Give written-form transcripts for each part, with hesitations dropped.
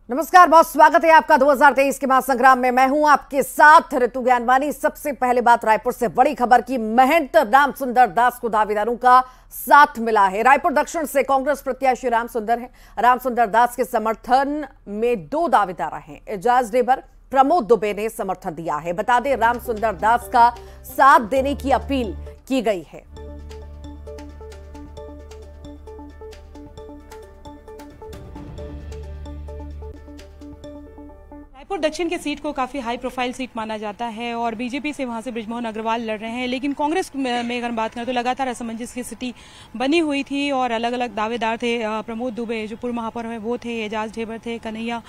नमस्कार, बहुत स्वागत है आपका 2023 के महासंग्राम में। मैं हूं आपके साथ ऋतु ज्ञानवानी। सबसे पहले बात रायपुर से बड़ी खबर की। महंत रामसुंदर दास को दावेदारों का साथ मिला है। रायपुर दक्षिण से कांग्रेस प्रत्याशी रामसुंदर हैं। रामसुंदर दास के समर्थन में दो दावेदार हैं। एजाज ढेबर, प्रमोद दुबे ने समर्थन दिया है। बता दें, रामसुंदर दास का साथ देने की अपील की गई है। रायपुर दक्षिण की सीट को काफी हाई प्रोफाइल सीट माना जाता है और बीजेपी से वहां से बृजमोहन अग्रवाल लड़ रहे हैं, लेकिन कांग्रेस में अगर बात करें तो लगातार असमंजस की स्थिति बनी हुई थी और अलग अलग दावेदार थे। प्रमोद दुबे जो पूर्व महापौर हैं वो थे, एजाज ढेबर थे, कन्हैया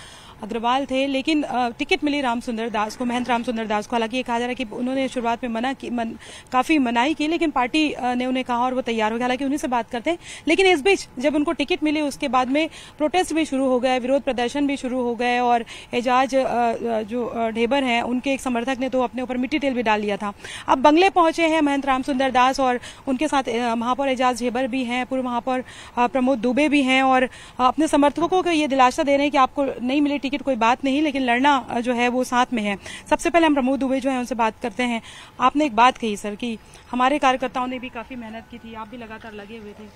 अग्रवाल थे, लेकिन टिकट मिली रामसुंदर दास को, महंत रामसुंदर दास को। हालांकि ये कहा जा रहा है कि उन्होंने शुरुआत में काफी मनाही की, लेकिन पार्टी ने उन्हें कहा और वो तैयार हो गया। हालांकि उन्हीं से बात करते हैं, लेकिन इस बीच जब उनको टिकट मिली उसके बाद में प्रोटेस्ट भी शुरू हो गए, विरोध प्रदर्शन भी शुरू हो गए और एजाज जो ढेबर हैं उनके एक समर्थक ने तो अपने ऊपर मिट्टी तेल भी डाल लिया था। अब बंगले पहुंचे हैं महंत रामसुंदर दास और उनके साथ महापौर एजाज ढेबर भी हैं, पूर्व महापौर प्रमोद दुबे भी हैं और अपने समर्थकों को ये दिलासा दे रहे हैं कि आपको नहीं मिली टिकट कोई बात नहीं, लेकिन लड़ना जो है वो साथ में है। सबसे पहले हम प्रमोद दुबे जो है उनसे बात करते हैं। आपने एक बात कही सर कि हमारे कार्यकर्ताओं ने भी काफी मेहनत की थी, आप भी लगातार लगे हुए थे।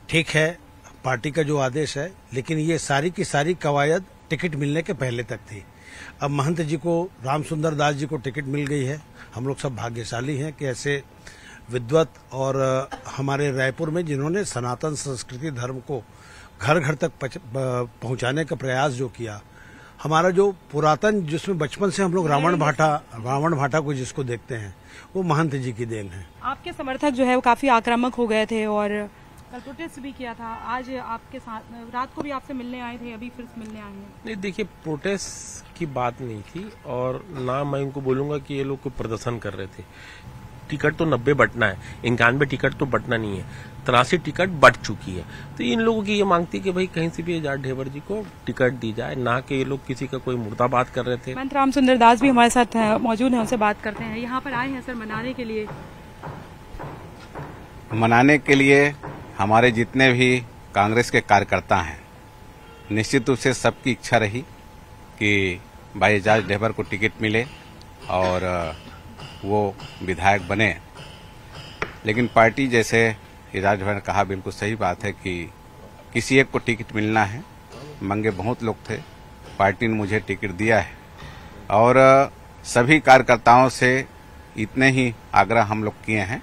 ठीक है, पार्टी का जो आदेश है, लेकिन ये सारी की सारी कवायद टिकट मिलने के पहले तक थी। अब महंत जी को, रामसुंदर दास जी को टिकट मिल गई है। हम लोग सब भाग्यशाली हैं कि ऐसे विद्वत और हमारे रायपुर में जिन्होंने सनातन संस्कृति धर्म को घर घर तक पहुंचाने का प्रयास जो किया। हमारा जो पुरातन, जिसमें बचपन से हम लोग रावण भाटा को जिसको देखते हैं, वो महंत जी की देन है। आपके समर्थक जो है वो काफी आक्रामक हो गए थे और कल प्रोटेस्ट भी किया था। आज आपके साथ रात को भी आपसे मिलने आए थे, अभी फिर मिलने आए हैं। नहीं, देखिए, प्रोटेस्ट की बात नहीं थी और ना मैं इनको बोलूंगा कि ये लोग कोई प्रदर्शन कर रहे थे। टिकट तो 90 बटना है, 91 टिकट तो बटना नहीं है, 83 टिकट बट चुकी है। तो इन लोगों की ये मांगती कि भाई कहीं से भी एजाज ढेबर जी को टिकट दी जाए, ना कि ये लोग किसी का कोई मुर्दाबाद कर रहे थे। महंत रामसुंदर दास भी हमारे साथ मौजूद हैं, उनसे बात करते हैं। यहाँ पर आए हैं सर मनाने के लिए? मनाने के लिए हमारे जितने भी कांग्रेस के कार्यकर्ता हैं, निश्चित रूप से सबकी इच्छा रही कि भाई एजाज ढेबर को टिकट मिले और वो विधायक बने। लेकिन पार्टी, जैसे एजाज ढेबर ने कहा, बिल्कुल सही बात है कि किसी एक को टिकट मिलना है। मंगे बहुत लोग थे, पार्टी ने मुझे टिकट दिया है और सभी कार्यकर्ताओं से इतने ही आग्रह हम लोग किए हैं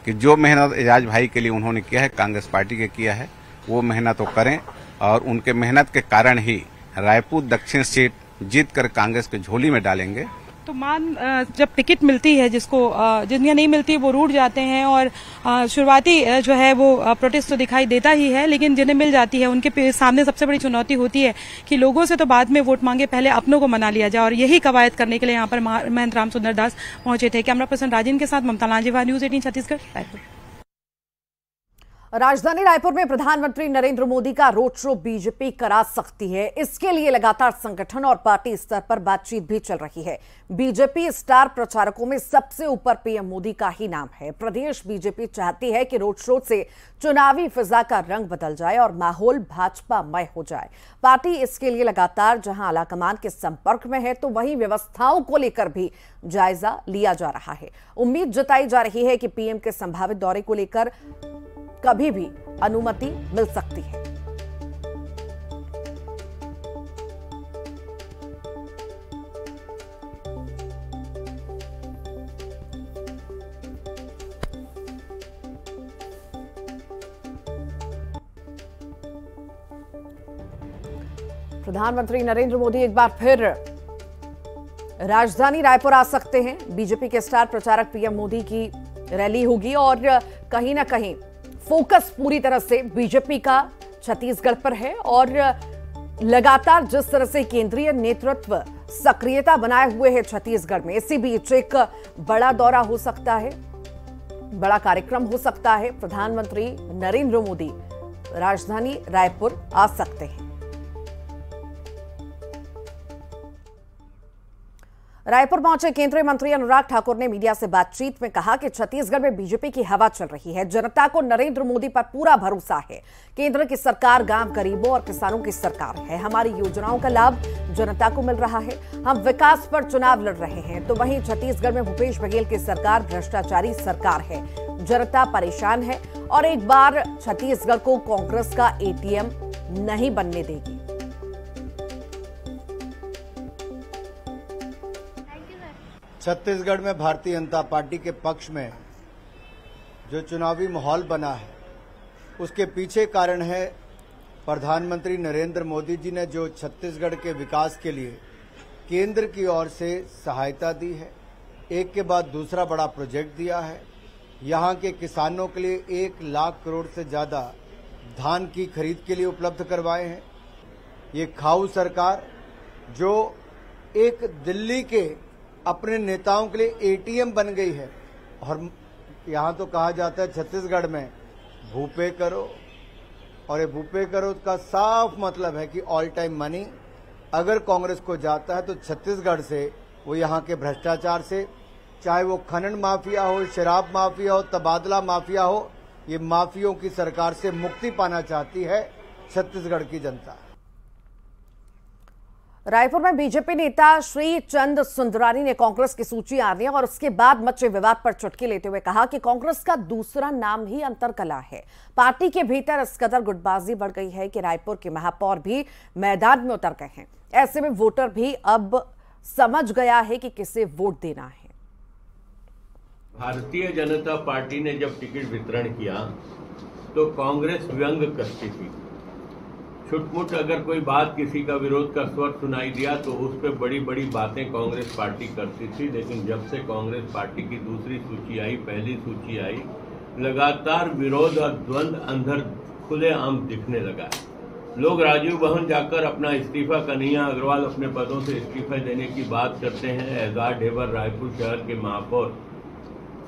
कि जो मेहनत एजाज भाई के लिए उन्होंने किया है, कांग्रेस पार्टी के किया है, वो मेहनत वो करें और उनके मेहनत के कारण ही रायपुर दक्षिण सीट जीत कर कांग्रेस के झोली में डालेंगे। तो जब टिकट मिलती है, जिन्हें नहीं मिलती वो रूठ जाते हैं और शुरुआती जो है वो प्रोटेस्ट तो दिखाई देता ही है, लेकिन जिन्हें मिल जाती है उनके सामने सबसे बड़ी चुनौती होती है कि लोगों से तो बाद में वोट मांगे, पहले अपनों को मना लिया जाए और यही कवायद करने के लिए यहाँ पर महंत रामसुंदर दास पहुंचे थे। कैमरा पर्सन राजेंद्र के साथ ममता लांजेवाल, न्यूज 18 छत्तीसगढ़, रायपुर। राजधानी रायपुर में प्रधानमंत्री नरेंद्र मोदी का रोड शो बीजेपी करा सकती है। इसके लिए लगातार संगठन और पार्टी स्तर पर बातचीत भी चल रही है। बीजेपी स्टार प्रचारकों में सबसे ऊपर पीएम मोदी का ही नाम है। प्रदेश बीजेपी चाहती है कि रोड शो से चुनावी फिजा का रंग बदल जाए और माहौल भाजपामय हो जाए। पार्टी इसके लिए लगातार जहां आलाकमान के संपर्क में है, तो वहीं व्यवस्थाओं को लेकर भी जायजा लिया जा रहा है। उम्मीद जताई जा रही है कि पीएम के संभावित दौरे को लेकर कभी भी अनुमति मिल सकती है। प्रधानमंत्री नरेंद्र मोदी एक बार फिर राजधानी रायपुर आ सकते हैं। बीजेपी के स्टार प्रचारक पीएम मोदी की रैली होगी और कहीं ना कहीं फोकस पूरी तरह से बीजेपी का छत्तीसगढ़ पर है और लगातार जिस तरह से केंद्रीय नेतृत्व सक्रियता बनाए हुए है छत्तीसगढ़ में, इसी बीच एक बड़ा दौरा हो सकता है, बड़ा कार्यक्रम हो सकता है। प्रधानमंत्री नरेंद्र मोदी राजधानी रायपुर आ सकते हैं। रायपुर पहुंचे केंद्रीय मंत्री अनुराग ठाकुर ने मीडिया से बातचीत में कहा कि छत्तीसगढ़ में बीजेपी की हवा चल रही है। जनता को नरेंद्र मोदी पर पूरा भरोसा है। केंद्र की सरकार गांव गरीबों और किसानों की सरकार है। हमारी योजनाओं का लाभ जनता को मिल रहा है। हम विकास पर चुनाव लड़ रहे हैं। तो वहीं छत्तीसगढ़ में भूपेश बघेल की सरकार भ्रष्टाचारी सरकार है। जनता परेशान है और एक बार छत्तीसगढ़ को कांग्रेस का एटीएम नहीं बनने देगी। छत्तीसगढ़ में भारतीय जनता पार्टी के पक्ष में जो चुनावी माहौल बना है उसके पीछे कारण है प्रधानमंत्री नरेंद्र मोदी जी ने जो छत्तीसगढ़ के विकास के लिए केंद्र की ओर से सहायता दी है। एक के बाद दूसरा बड़ा प्रोजेक्ट दिया है। यहाँ के किसानों के लिए 1 लाख करोड़ से ज़्यादा धान की खरीद के लिए उपलब्ध करवाए हैं। ये खाऊ सरकार जो एक दिल्ली के अपने नेताओं के लिए एटीएम बन गई है। और यहाँ तो कहा जाता है छत्तीसगढ़ में भूपे करो, और ये भूपे करो का साफ मतलब है कि ऑल टाइम मनी अगर कांग्रेस को जाता है तो छत्तीसगढ़ से, वो यहाँ के भ्रष्टाचार से, चाहे वो खनन माफिया हो, शराब माफिया हो, तबादला माफिया हो, ये माफियों की सरकार से मुक्ति पाना चाहती है छत्तीसगढ़ की जनता। रायपुर में बीजेपी नेता श्री चंद सुंदरानी ने कांग्रेस की सूची आने और उसके बाद मचे विवाद पर चुटकी लेते हुए कहा कि कांग्रेस का दूसरा नाम ही अंतरकला है। पार्टी के भीतर इस कदर गुटबाजी बढ़ गई है कि रायपुर के महापौर भी मैदान में उतर गए हैं। ऐसे में वोटर भी अब समझ गया है कि किसे वोट देना है। भारतीय जनता पार्टी ने जब टिकट वितरण किया तो कांग्रेस व्यंग करती थी। छुटमुट अगर कोई बात किसी का विरोध का स्वर सुनाई दिया तो उस पर बड़ी बड़ी बातें कांग्रेस पार्टी करती थी। लेकिन जब से कांग्रेस पार्टी की दूसरी सूची आई, पहली सूची आई, लगातार विरोध और द्वंद्व अंदर खुलेआम दिखने लगा है। लोग राजीव भवन जाकर अपना इस्तीफा, कन्हैया अग्रवाल अपने पदों से इस्तीफा देने की बात करते हैं। एजाज ढेबर रायपुर शहर के महापौर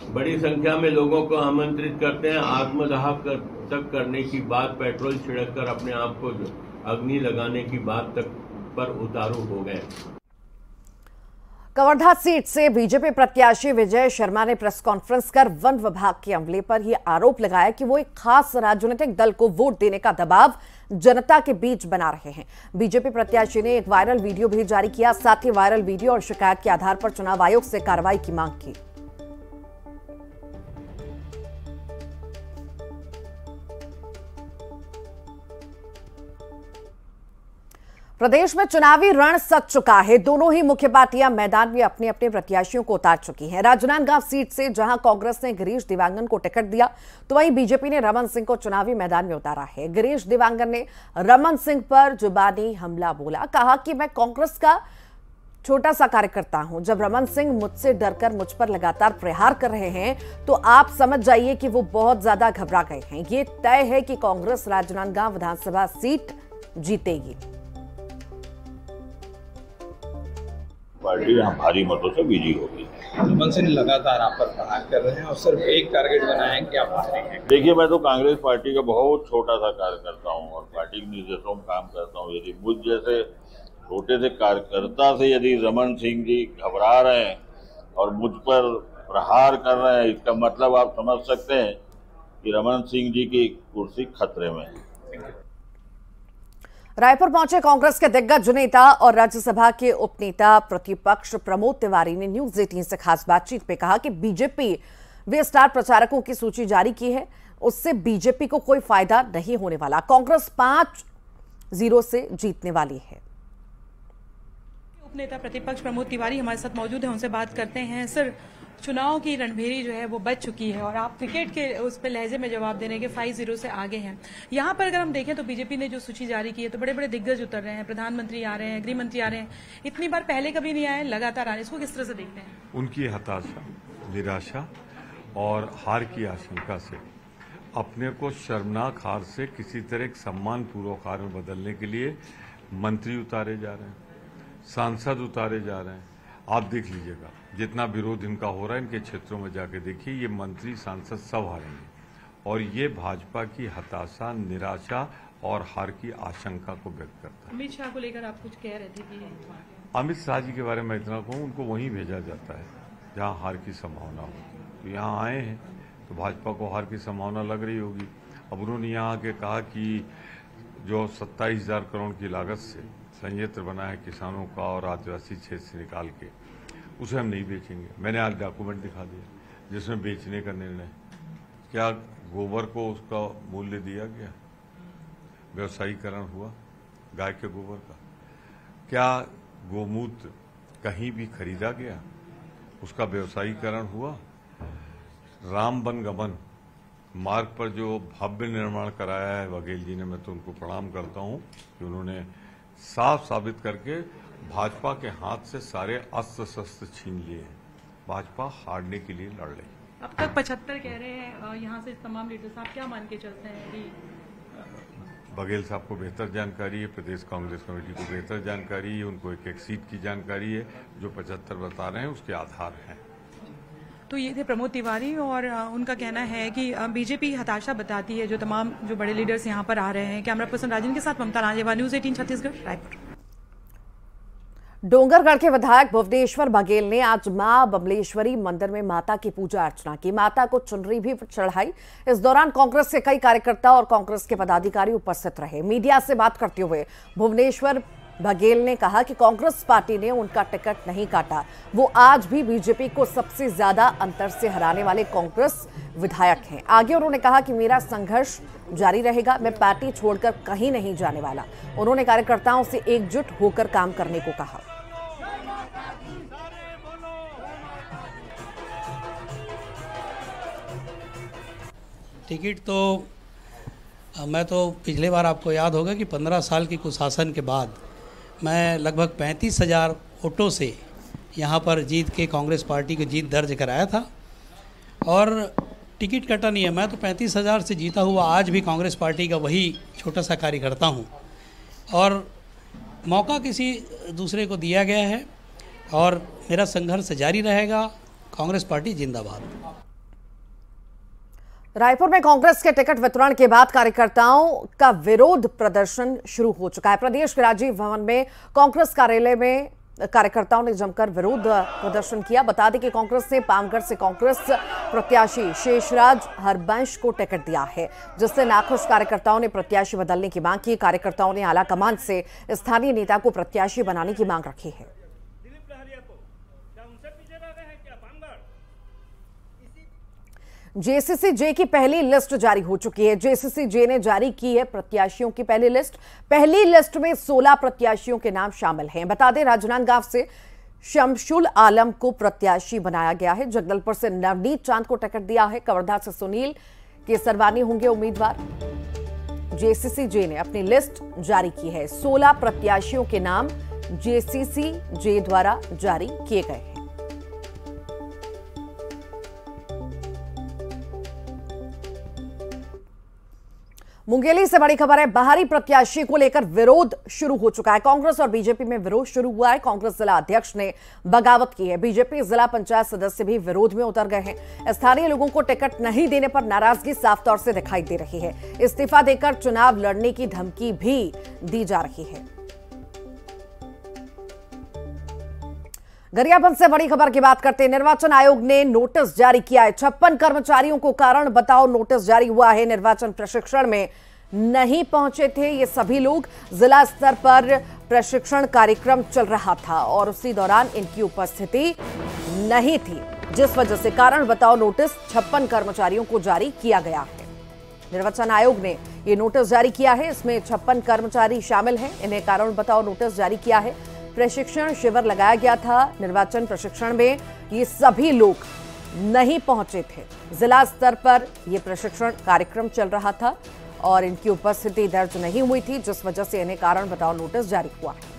बड़ी संख्या में लोगों को आमंत्रित करते हैं। आत्मदाह तक करने की बात, पेट्रोल छिड़ककर अपने आप को अग्नि लगाने की बात तक पर उतारू हो गए। कवर्धा सीट से बीजेपी प्रत्याशी विजय शर्मा ने प्रेस कॉन्फ्रेंस कर वन विभाग के अमले पर यह आरोप लगाया कि वो एक खास राजनीतिक दल को वोट देने का दबाव जनता के बीच बना रहे हैं। बीजेपी प्रत्याशी ने एक वायरल वीडियो भी जारी किया। साथ ही वायरल वीडियो और शिकायत के आधार पर चुनाव आयोग से कार्रवाई की मांग की। प्रदेश में चुनावी रण सज चुका है। दोनों ही मुख्य पार्टियां मैदान में अपने अपने प्रत्याशियों को उतार चुकी हैं। राजनांदगांव सीट से जहां कांग्रेस ने गिरीश दिवांगन को टिकट दिया तो वहीं बीजेपी ने रमन सिंह को चुनावी मैदान में उतारा है। गिरीश दिवांगन ने रमन सिंह पर जुबानी हमला बोला, कहा कि मैं कांग्रेस का छोटा सा कार्यकर्ता हूं। जब रमन सिंह मुझसे डरकर मुझ पर लगातार प्रहार कर रहे हैं तो आप समझ जाइए कि वो बहुत ज्यादा घबरा गए हैं। ये तय है कि कांग्रेस राजनांदगांव विधानसभा सीट जीतेगी। पार्टी यहाँ भारी मतों से विजयी होगी। रमन सिंह लगातार आप पर प्रहार कर रहे हैं और सिर्फ एक टारगेट बनाए हैं कि आप हारेंगे। देखिए, मैं तो कांग्रेस पार्टी का बहुत छोटा सा कार्यकर्ता हूँ और पार्टी के निर्देशों में काम करता हूँ। यदि मुझ जैसे छोटे से कार्यकर्ता से यदि रमन सिंह जी घबरा रहे हैं और मुझ पर प्रहार कर रहे हैं, इसका मतलब आप समझ सकते हैं कि रमन सिंह जी की कुर्सी खतरे में है। रायपुर पहुंचे कांग्रेस के दिग्गज नेता और राज्यसभा के उपनेता प्रतिपक्ष प्रमोद तिवारी ने न्यूज 18 से खास बातचीत में कहा कि बीजेपी वे स्टार प्रचारकों की सूची जारी की है, उससे बीजेपी को कोई फायदा नहीं होने वाला। कांग्रेस 5-0 से जीतने वाली है। उपनेता प्रतिपक्ष प्रमोद तिवारी हमारे साथ मौजूद हैं, उनसे बात करते हैं। सर, चुनाव की रणभेरी जो है वो बच चुकी है और आप क्रिकेट के उस पर लहजे में जवाब देने के 5-0 से आगे हैं। यहाँ पर अगर हम देखें तो बीजेपी ने जो सूची जारी की है तो बड़े बड़े दिग्गज उतर रहे हैं, प्रधानमंत्री आ रहे हैं, गृह मंत्री आ रहे हैं। इतनी बार पहले कभी नहीं आए, लगातार आ रहे हैं। इसको किस तरह से देखते हैं? उनकी हताशा, निराशा और हार की आशंका से अपने को शर्मनाक हार से किसी तरह एक सम्मानपूर्वक हार में बदलने के लिए मंत्री उतारे जा रहे हैं, सांसद उतारे जा रहे हैं। आप देख लीजिएगा, जितना विरोध इनका हो रहा है इनके क्षेत्रों में जाके देखिए, ये मंत्री सांसद सब हारेंगे और ये भाजपा की हताशा, निराशा और हार की आशंका को व्यक्त करता है। अमित शाह को लेकर आप कुछ कह रहे थे कि अमित शाह जी के बारे में इतना कहूँ, उनको वहीं भेजा जाता है जहाँ हार की संभावना होगी। तो यहाँ आए हैं तो भाजपा को हार की संभावना लग रही होगी। अब उन्होंने यहाँ आके कहा कि जो 27,000 करोड़ की लागत से संयंत्र बना है किसानों का और आदिवासी क्षेत्र से निकाल के, उसे हम नहीं बेचेंगे। मैंने आज डॉक्यूमेंट दिखा दिया जिसमें बेचने का निर्णय। क्या गोबर को उसका मूल्य दिया गया? व्यवसायीकरण हुआ गाय के गोबर का? क्या गोमूत्र कहीं भी खरीदा गया? उसका व्यवसायीकरण हुआ? राम वन गमन मार्ग पर जो भव्य निर्माण कराया है बघेल जी ने, मैं तो उनको प्रणाम करता हूं कि उन्होंने साफ साबित करके भाजपा के हाथ से सारे अस्त्र शस्त्र छीन लिए हैं। भाजपा हारने के लिए लड़ रही। अब तक 75 कह रहे हैं यहाँ से तमाम लीडर्स, आप क्या मान के चलते हैं कि बघेल साहब को बेहतर जानकारी है, प्रदेश कांग्रेस कमेटी को बेहतर जानकारी है, उनको एक एक सीट की जानकारी है। जो 75 बता रहे हैं उसके आधार हैं। तो ये थे प्रमोद तिवारी और उनका कहना है कि बीजेपी हताशा बताती है जो तमाम जो बड़े लीडर्स यहाँ पर आ रहे हैं। कैमरा पर्सन राजन के साथ ममता राजेवा, न्यूज़ 18 छत्तीसगढ़, रायपुर। डोंगरगढ़ के विधायक भुवनेश्वर बघेल ने आज मां बमलेश्वरी मंदिर में माता की पूजा अर्चना की। माता को चुनरी भी चढ़ाई। इस दौरान कांग्रेस के कई कार्यकर्ता और कांग्रेस के पदाधिकारी उपस्थित रहे। मीडिया से बात करते हुए भुवनेश्वर बघेल ने कहा कि कांग्रेस पार्टी ने उनका टिकट नहीं काटा। वो आज भी बीजेपी को सबसे ज्यादा अंतर से हराने वाले कांग्रेस विधायक हैं। आगे उन्होंने कहा कि मेरा संघर्ष जारी रहेगा, मैं पार्टी छोड़कर कहीं नहीं जाने वाला। उन्होंने कार्यकर्ताओं से एकजुट होकर काम करने को कहा। टिकट तो मैं तो पिछले बार आपको याद होगा कि 15 साल की कुशासन के बाद मैं लगभग 35,000 वोटों से यहाँ पर जीत के कांग्रेस पार्टी को जीत दर्ज कराया था और टिकट कटा नहीं है। मैं तो 35,000 से जीता हुआ आज भी कांग्रेस पार्टी का वही छोटा सा कार्यकर्ता हूँ और मौका किसी दूसरे को दिया गया है और मेरा संघर्ष जारी रहेगा। कांग्रेस पार्टी जिंदाबाद। रायपुर में कांग्रेस के टिकट वितरण के बाद कार्यकर्ताओं का विरोध प्रदर्शन शुरू हो चुका है। प्रदेश के राजीव भवन में कांग्रेस कार्यालय में कार्यकर्ताओं ने जमकर विरोध प्रदर्शन किया। बता दें कि कांग्रेस ने पामगढ़ से कांग्रेस प्रत्याशी शेषराज हरबंश को टिकट दिया है, जिससे नाखुश कार्यकर्ताओं ने प्रत्याशी बदलने की मांग की। कार्यकर्ताओं ने आलाकमान से स्थानीय नेता को प्रत्याशी बनाने की मांग रखी है। जेसीसी-जे की पहली लिस्ट जारी हो चुकी है। जेसीसी-जे ने जारी की है प्रत्याशियों की पहली लिस्ट। पहली लिस्ट में 16 प्रत्याशियों के नाम शामिल हैं। बता दें राजनांदगांव से शमशुल आलम को प्रत्याशी बनाया गया है। जगदलपुर से नवनीत चांद को टिकट दिया है। कवर्धा से सुनील केसरवानी होंगे उम्मीदवार। जेसीसी-जे ने अपनी लिस्ट जारी की है। 16 प्रत्याशियों के नाम जेसीसी-जे द्वारा जारी किए गए हैं। मुंगेली से बड़ी खबर है। बाहरी प्रत्याशी को लेकर विरोध शुरू हो चुका है। कांग्रेस और बीजेपी में विरोध शुरू हुआ है। कांग्रेस जिला अध्यक्ष ने बगावत की है। बीजेपी जिला पंचायत सदस्य भी विरोध में उतर गए हैं। स्थानीय लोगों को टिकट नहीं देने पर नाराजगी साफ तौर से दिखाई दे रही है। इस्तीफा देकर चुनाव लड़ने की धमकी भी दी जा रही है। गरियाबंद से बड़ी खबर की बात करते हैं। निर्वाचन आयोग ने नोटिस जारी किया है। 56 कर्मचारियों को कारण बताओ नोटिस जारी हुआ है। निर्वाचन प्रशिक्षण में नहीं पहुंचे थे ये सभी लोग। जिला स्तर पर प्रशिक्षण कार्यक्रम चल रहा था और उसी दौरान इनकी उपस्थिति नहीं थी, जिस वजह से कारण बताओ नोटिस 56 कर्मचारियों को जारी किया गया है। निर्वाचन आयोग ने ये नोटिस जारी किया है। इसमें 56 कर्मचारी शामिल हैं। इन्हें कारण बताओ नोटिस जारी किया है। प्रशिक्षण शिविर लगाया गया था। निर्वाचन प्रशिक्षण में ये सभी लोग नहीं पहुंचे थे। जिला स्तर पर यह प्रशिक्षण कार्यक्रम चल रहा था और इनकी उपस्थिति दर्ज नहीं हुई थी, जिस वजह से इन्हें कारण बताओ नोटिस जारी हुआ है।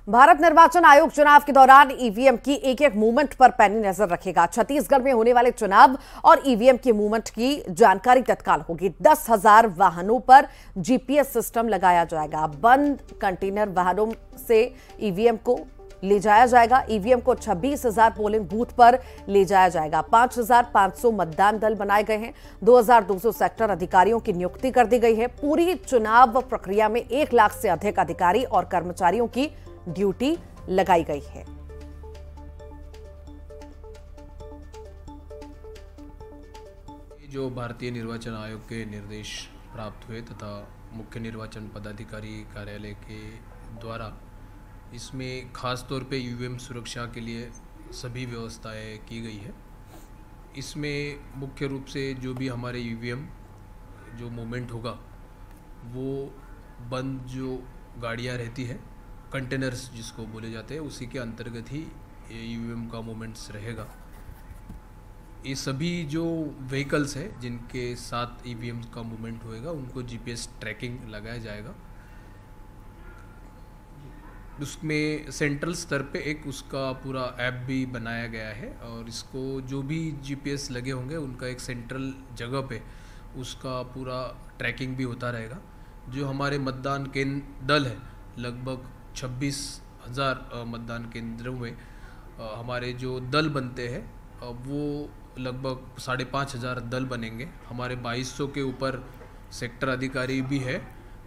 भारत निर्वाचन आयोग चुनाव के दौरान ईवीएम की एक एक मूवमेंट पर पैनी नजर रखेगा। छत्तीसगढ़ में होने वाले चुनाव और ईवीएम की मूवमेंट की जानकारी तत्काल होगी। 10,000 वाहनों पर जीपीएस सिस्टम लगाया जाएगा। बंद कंटेनर वाहनों से ईवीएम को ले जाया जाएगा। ईवीएम को 26,000 पोलिंग बूथ पर ले जाया जाएगा। 5,500 मतदान दल बनाए गए हैं। 2,200 सेक्टर अधिकारियों की नियुक्ति कर दी गई है। पूरी चुनाव प्रक्रिया में 1 लाख से अधिक अधिकारी और कर्मचारियों की ड्यूटी लगाई गई है। जो भारतीय निर्वाचन आयोग के निर्देश प्राप्त हुए तथा मुख्य निर्वाचन पदाधिकारी कार्यालय के द्वारा इसमें खास तौर पे ईवीएम सुरक्षा के लिए सभी व्यवस्थाएं की गई है। इसमें मुख्य रूप से जो भी हमारे ईवीएम जो मूवमेंट होगा वो बंद जो गाड़ियां रहती है, कंटेनर्स जिसको बोले जाते हैं, उसी के अंतर्गत ही ईवीएम का मूवमेंट्स रहेगा। ये सभी जो व्हीकल्स है जिनके साथ ईवीएम का मूवमेंट होएगा उनको जीपीएस ट्रैकिंग लगाया जाएगा। उसमें सेंट्रल स्तर पे एक उसका पूरा ऐप भी बनाया गया है और इसको जो भी जीपीएस लगे होंगे उनका एक सेंट्रल जगह पे उसका पूरा ट्रैकिंग भी होता रहेगा। जो हमारे मतदान केंद्र दल है, लगभग 26,000 मतदान केंद्रों में हमारे जो दल बनते हैं वो लगभग 5,500 दल बनेंगे। हमारे 2200 के ऊपर सेक्टर अधिकारी भी है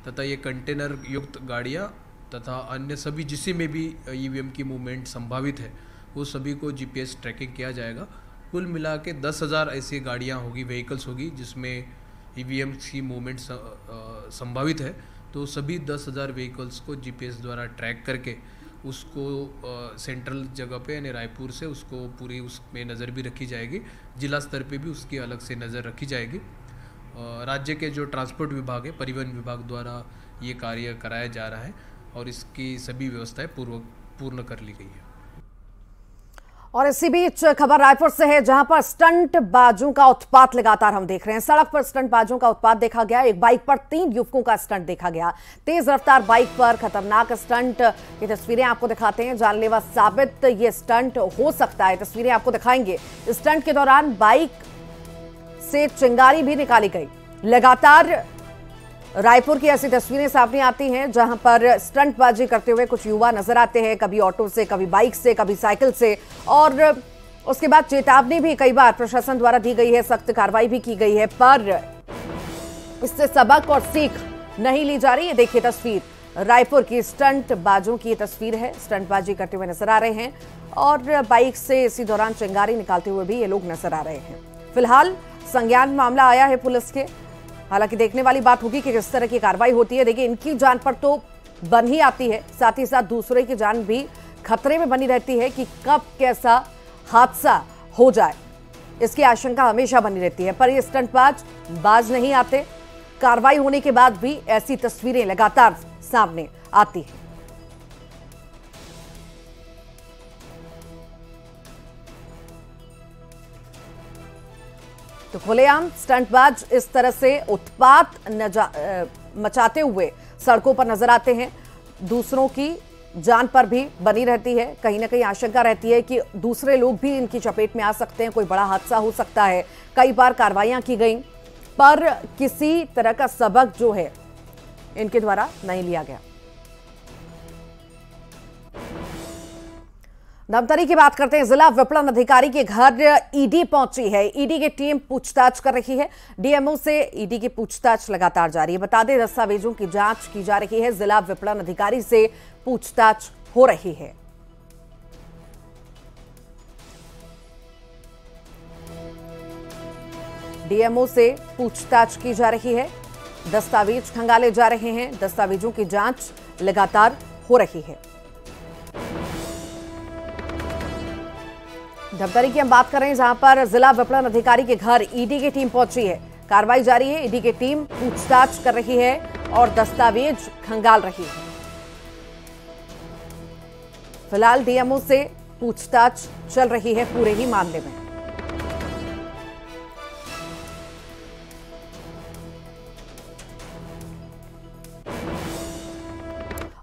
तथा ये कंटेनर युक्त गाड़ियाँ तथा अन्य सभी जिसी में भी ईवीएम की मूवमेंट संभावित है वो सभी को जीपीएस ट्रैकिंग किया जाएगा। कुल मिला के 10,000 ऐसी गाड़ियाँ होगी, व्हीकल्स होगी जिसमें ईवीएम की मूवमेंट संभावित है। तो सभी 10,000 व्हीकल्स को जीपीएस द्वारा ट्रैक करके उसको सेंट्रल जगह पे यानी रायपुर से उसको पूरी उसमें नज़र भी रखी जाएगी। जिला स्तर पे भी उसकी अलग से नज़र रखी जाएगी। राज्य के जो ट्रांसपोर्ट विभाग है, परिवहन विभाग द्वारा ये कार्य कराया जा रहा है और इसकी सभी व्यवस्थाएं पूर्ण कर ली गई है। और इसी बीच खबर रायपुर से है, जहां पर स्टंट बाजों का उत्पात लगातार हम देख रहे हैं। सड़क पर स्टंट बाजों का उत्पात देखा गया। एक बाइक पर 3 युवकों का स्टंट देखा गया। तेज रफ्तार बाइक पर खतरनाक स्टंट। ये तस्वीरें आपको दिखाते हैं। जानलेवा साबित ये स्टंट हो सकता है। तस्वीरें आपको दिखाएंगे। स्टंट के दौरान बाइक से चिंगारी भी निकाली गई। लगातार रायपुर की ऐसी तस्वीरें सामने आती हैं जहां पर स्टंटबाजी करते हुए कुछ युवा नजर आते हैं, कभी ऑटो से, कभी बाइक से, कभी साइकिल से। और उसके बाद चेतावनी भी कई बार प्रशासन द्वारा दी गई है, सख्त कार्रवाई भी की गई है, पर इससे सबक और सीख नहीं ली जा रही है। देखिए तस्वीर, रायपुर की स्टंटबाजों की तस्वीर है। स्टंटबाजी करते हुए नजर आ रहे हैं और बाइक से इसी दौरान चिंगारी निकालते हुए भी ये लोग नजर आ रहे हैं। फिलहाल संज्ञान मामला आया है पुलिस के। हालांकि देखने वाली बात होगी कि किस तरह की कार्रवाई होती है। देखिए, इनकी जान पर तो बन ही आती है, साथ ही साथ दूसरे की जान भी खतरे में बनी रहती है कि कब कैसा हादसा हो जाए, इसकी आशंका हमेशा बनी रहती है। पर ये स्टंटबाज बाज नहीं आते। कार्रवाई होने के बाद भी ऐसी तस्वीरें लगातार सामने आती हैं। तो खुलेआम स्टंटबाज इस तरह से उत्पात मचाते हुए सड़कों पर नजर आते हैं। दूसरों की जान पर भी बनी रहती है। कहीं ना कहीं आशंका रहती है कि दूसरे लोग भी इनकी चपेट में आ सकते हैं, कोई बड़ा हादसा हो सकता है। कई बार कार्रवाइयां की गई पर किसी तरह का सबक जो है इनके द्वारा नहीं लिया गया। धमतरी की बात करते हैं। जिला विपणन अधिकारी के घर ईडी पहुंची है। ईडी की टीम पूछताछ कर रही है। डीएमओ से ईडी की पूछताछ लगातार जारी है। बता दें, दस्तावेजों की जांच की जा रही है। जिला विपणन अधिकारी से पूछताछ हो रही है। डीएमओ से पूछताछ की जा रही है। दस्तावेज खंगाले जा रहे हैं। दस्तावेजों की जांच लगातार हो रही है। धमतरी की हम बात कर रहे हैं, जहां पर जिला विपणन अधिकारी के घर ईडी की टीम पहुंची है। कार्रवाई जारी है। ईडी की टीम पूछताछ कर रही है और दस्तावेज खंगाल रही है। फिलहाल डीएमओ से पूछताछ चल रही है पूरे ही मामले में।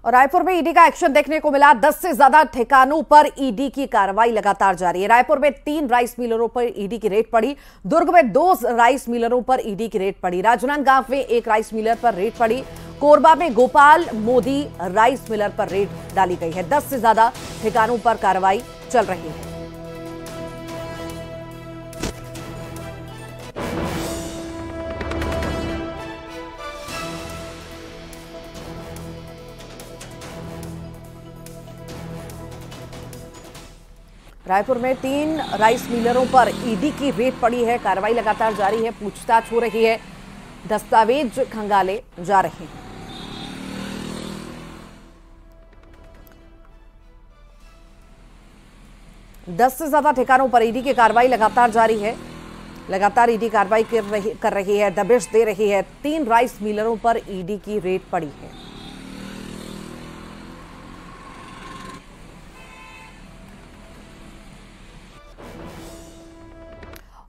और रायपुर में ईडी का एक्शन देखने को मिला। 10 से ज्यादा ठिकानों पर ईडी की कार्रवाई लगातार जारी है। रायपुर में 3 राइस मिलरों पर ईडी की रेड पड़ी। दुर्ग में 2 राइस मिलरों पर ईडी की रेड पड़ी। राजनांदगांव में 1 राइस मिलर पर रेड पड़ी कोरबा में गोपाल मोदी राइस मिलर पर रेड डाली गई है। 10 से ज्यादा ठिकानों पर कार्रवाई चल रही है। रायपुर में 3 राइस मिलरों पर ईडी की रेड पड़ी है। कार्रवाई लगातार जारी है, पूछताछ हो रही है, दस्तावेज खंगाले जा रहे हैं। दस से ज्यादा ठिकानों पर ईडी की कार्रवाई लगातार जारी है। लगातार ईडी कार्रवाई कर रही है, दबिश दे रही है। 3 राइस मिलरों पर ईडी की रेड पड़ी है।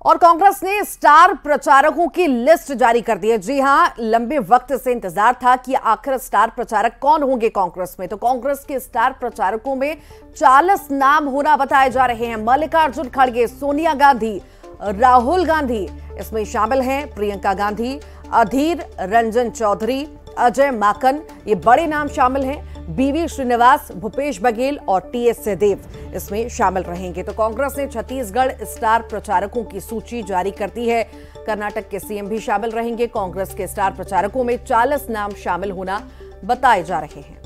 और कांग्रेस ने स्टार प्रचारकों की लिस्ट जारी कर दी है। जी हां, लंबे वक्त से इंतजार था कि आखिर स्टार प्रचारक कौन होंगे कांग्रेस में। तो कांग्रेस के स्टार प्रचारकों में 40 नाम होना बताए जा रहे हैं। मल्लिकार्जुन खड़गे, सोनिया गांधी, राहुल गांधी इसमें शामिल हैं, प्रियंका गांधी, अधीर रंजन चौधरी, अजय माकन, ये बड़े नाम शामिल हैं। बीवी श्रीनिवास, भूपेश बघेल और टीएस सिंहदेव इसमें शामिल रहेंगे। तो कांग्रेस ने छत्तीसगढ़ स्टार प्रचारकों की सूची जारी कर दी है। कर्नाटक के सीएम भी शामिल रहेंगे। कांग्रेस के स्टार प्रचारकों में 40 नाम शामिल होना बताए जा रहे हैं।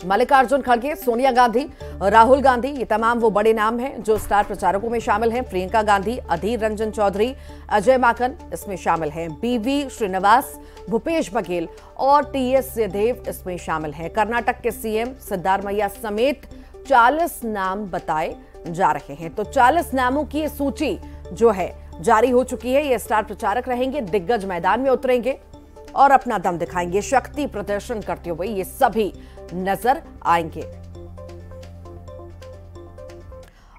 मल्लिकार्जुन खड़गे, सोनिया गांधी, राहुल गांधी, ये तमाम वो बड़े नाम हैं जो स्टार प्रचारकों में शामिल हैं। प्रियंका गांधी, अधीर रंजन चौधरी, अजय माकन इसमें शामिल हैं। बीवी श्रीनिवास, भूपेश बघेल और टीएस सिंहदेव इसमें शामिल हैं। कर्नाटक के सीएम सिद्धारमैया समेत 40 नाम बताए जा रहे हैं। तो 40 नामों की ये सूची जो है जारी हो चुकी है। ये स्टार प्रचारक रहेंगे, दिग्गज मैदान में उतरेंगे और अपना दम दिखाएंगे, शक्ति प्रदर्शन करते हुए ये सभी नजर आएंगे।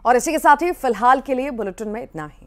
और इसी के साथ ही फिलहाल के लिए बुलेटिन में इतना ही।